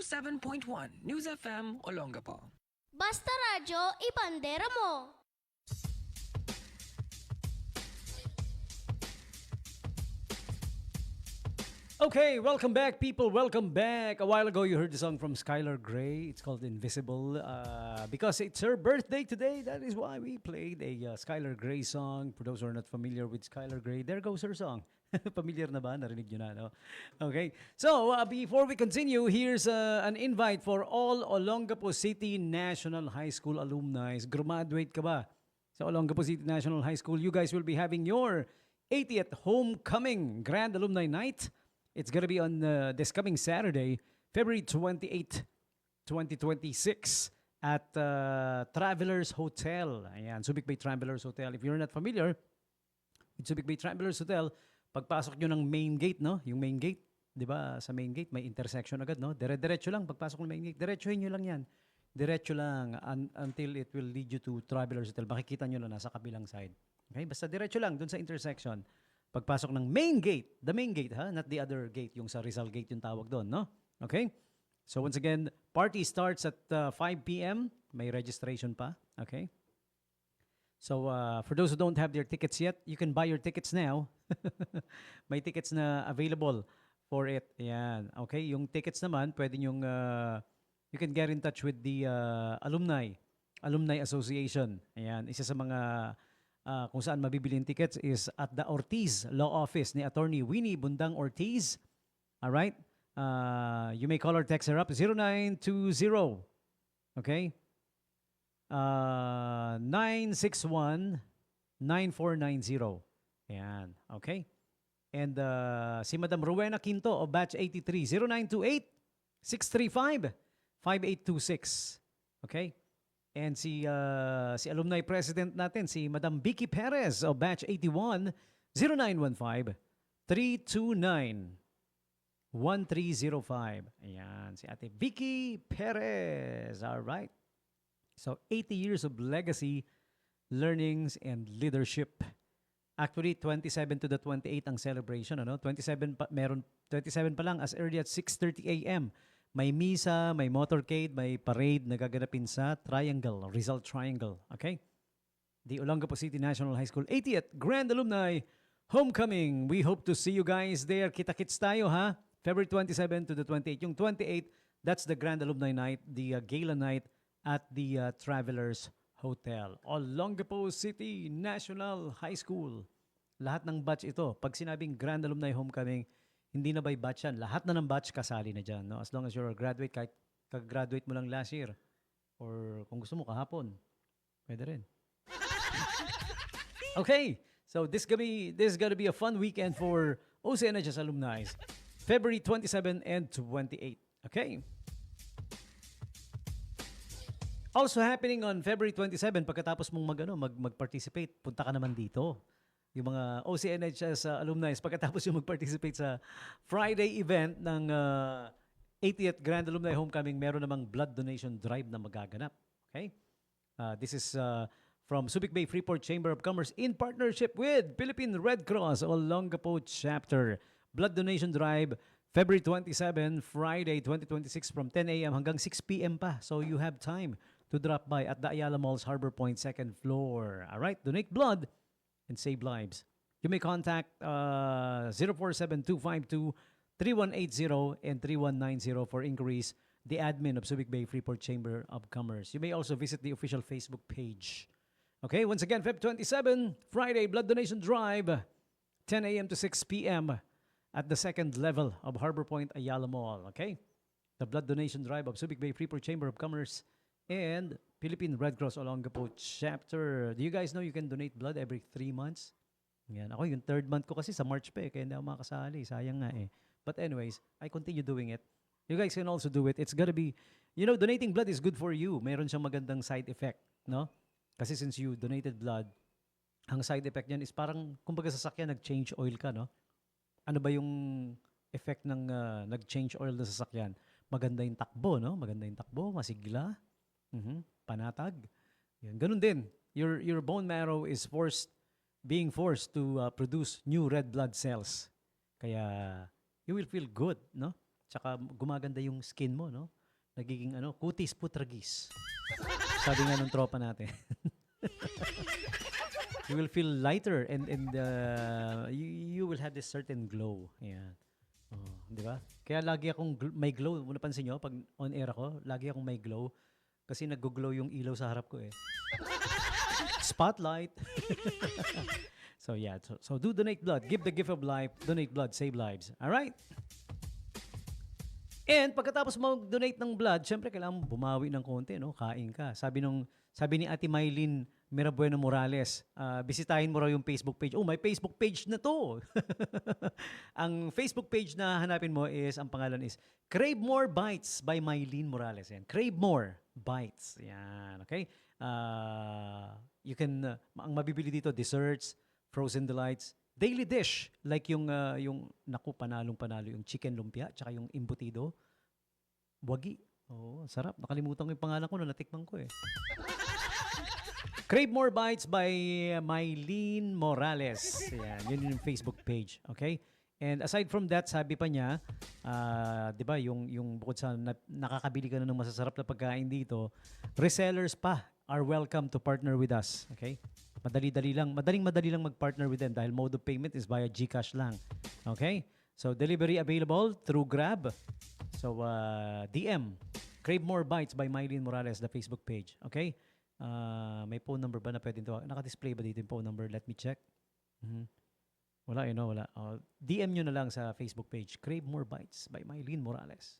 7.1 News FM Olongapo. Basta radyo, ibandera mo! Okay, welcome back, people. Welcome back. A while ago, you heard the song from Skylar Grey. It's called Invisible. Because it's her birthday today, that is why we played a Skylar Grey song. For those who are not familiar with Skylar Grey, there goes her song. Familiar na ba? Narinig nyo na, no? Okay. So, before we continue, here's an invite for all Olongapo City National High School alumni. Graduate ka ba sa Olongapo City National High School? You guys will be having your 80th Homecoming Grand Alumni Night. It's going to be on this coming Saturday, February 28, 2026 at Travelers Hotel. Ayan, Subic Bay Travelers Hotel. If you're not familiar with Subic Bay Travelers Hotel, pagpasok nyo ng main gate, no? Yung main gate, di ba? Sa main gate, may intersection agad, no? Dire-diretso lang, pagpasok ng main gate. Diretsohin nyo lang yan. Diretso lang until it will lead you to Travelers Hotel. Makikita nyo na nasa kabilang side. Okay? Basta diretso lang dun sa intersection. Pagpasok ng main gate, the main gate ha, not the other gate, yung sa Rizal Gate yung tawag doon, no? Okay? So once again, party starts at 5 p.m. May registration pa, okay? So for those who don't have their tickets yet, you can buy your tickets now. May tickets na available for it. Ayan, okay? Yung tickets naman, pwede yung, you can get in touch with the Alumni Association. Ayan, isa sa mga kung saan mabibili yung tickets is at the Ortiz Law Office ni Attorney Winnie Bundang Ortiz. All right? You may call or text her up 0920. Okay? 961-9490. Ayan. Okay? And si Madam Rowena Quinto of Batch 83, 0928-635-5826. Okay? And si alumni president natin, si Madam Vicky Perez of Batch 81, 0915-329-1305. Ayan, si Ate Vicky Perez. All right. So, 80 years of legacy, learnings, and leadership. Actually, 27 to the 28 ang celebration. Ano? 27 pa lang as early at 6:30 a.m. May misa, may motorcade, may parade na gaganapin sa Triangle, Rizal Triangle. Okay? The Olongapo City National High School 80th Grand Alumni Homecoming. We hope to see you guys there. Kita-kits tayo, ha? February 27 to the 28. Yung 28, that's the Grand Alumni Night, the gala night at the Travelers Hotel. Olongapo City National High School. Lahat ng batch ito. Pag sinabing Grand Alumni Homecoming, hindi na by batch yan. Lahat na ng batch kasali na dyan. No? As long as you're a graduate, kahit kag-graduate mo lang last year. Or kung gusto mo, kahapon. Pwede rin. Okay. So this is gonna be a fun weekend for OCNHS alumni. February 27 and 28. Okay. Also happening on February 27, pagkatapos mong mag-participate, punta ka naman dito. Yung mga OCNHS alumni, pagkatapos yung mag-participate sa Friday event ng 80th Grand Alumni Homecoming, meron namang blood donation drive na magaganap. Okay? This is from Subic Bay Freeport Chamber of Commerce in partnership with Philippine Red Cross Olongapo Chapter. Blood donation drive, February 27, Friday 2026 from 10 a.m. hanggang 6 p.m. pa. So you have time to drop by at the Ayala Mall's Harbor Point second floor. All right? Donate blood and save lives. You may contact 047-252-3180 and 3190 for inquiries. The admin of Subic Bay Freeport Chamber of Commerce. You may also visit the official Facebook page. Okay, once again, Feb 27, Friday, blood donation drive, 10 a.m. to 6 p.m. at the second level of Harbor Point Ayala Mall. Okay, the blood donation drive of Subic Bay Freeport Chamber of Commerce and Philippine Red Cross Olongapo Chapter. Do you guys know you can donate blood every 3 months? Yan. Ako, yung third month ko kasi sa March pa kaya hindi ako makasali. Sayang nga eh. But anyways, I continue doing it. You guys can also do it. It's gotta be, donating blood is good for you. Meron siyang magandang side effect, no? Kasi since you donated blood, ang side effect niyan is parang, kumbaga sa sasakyan, nag-change oil ka, no? Ano ba yung effect ng nag-change oil na sasakyan? Maganda yung takbo, no? Maganda yung takbo, masigla. Panatag. Yan. Ganun din. Your bone marrow is being forced to produce new red blood cells. Kaya you will feel good, no? Tsaka gumaganda yung skin mo, no? Nagiging kutis putragis. Sabi nga nung tropa natin. You will feel lighter and you will have this certain glow. Ayan. Oh, di ba? Kaya lagi akong may glow. Kung napansin nyo, pag on air ako, lagi akong may glow. Kasi nag-glow yung ilaw sa harap ko eh. Spotlight. So yeah, so do donate blood. Give the gift of life. Donate blood, save lives. All right? And pagkatapos mo donate ng blood, syempre kailangan mo bumawi ng konti, no? Kain ka. Sabi ni Ate Mylene Mirabueno Morales, bisitahin mo raw yung Facebook page. Oh, may Facebook page na to. Ang Facebook page na hanapin mo is, ang pangalan is Crave More Bites by Mylene Morales. Yan. Crave More Bites. Yan, okay? You can, ang mabibili dito, desserts, frozen delights, daily dish, like naku, panalong-panalo, yung chicken lumpia, tsaka yung imbutido, wagi. Oh, sarap. Nakalimutan ko yung pangalan ko na natikman ko eh. Crave More Bites by Mylene Morales. Yan, yun yung Facebook page. Okay? And aside from that, sabi pa niya, di ba, yung bukod sa nakakabili ka na ng masasarap na pagkain dito, resellers pa are welcome to partner with us. Okay? Madaling lang mag-partner with them dahil mode of payment is via GCash lang. Okay? So, delivery available through Grab. So, DM, Crave More Bites by Mylene Morales, the Facebook page. Okay? May phone number ba na pwedeng tawagan? Naka-display ba dito yung phone number? Let me check. Wala, wala. DM nyo na lang sa Facebook page, Crave More Bites by Mylene Morales.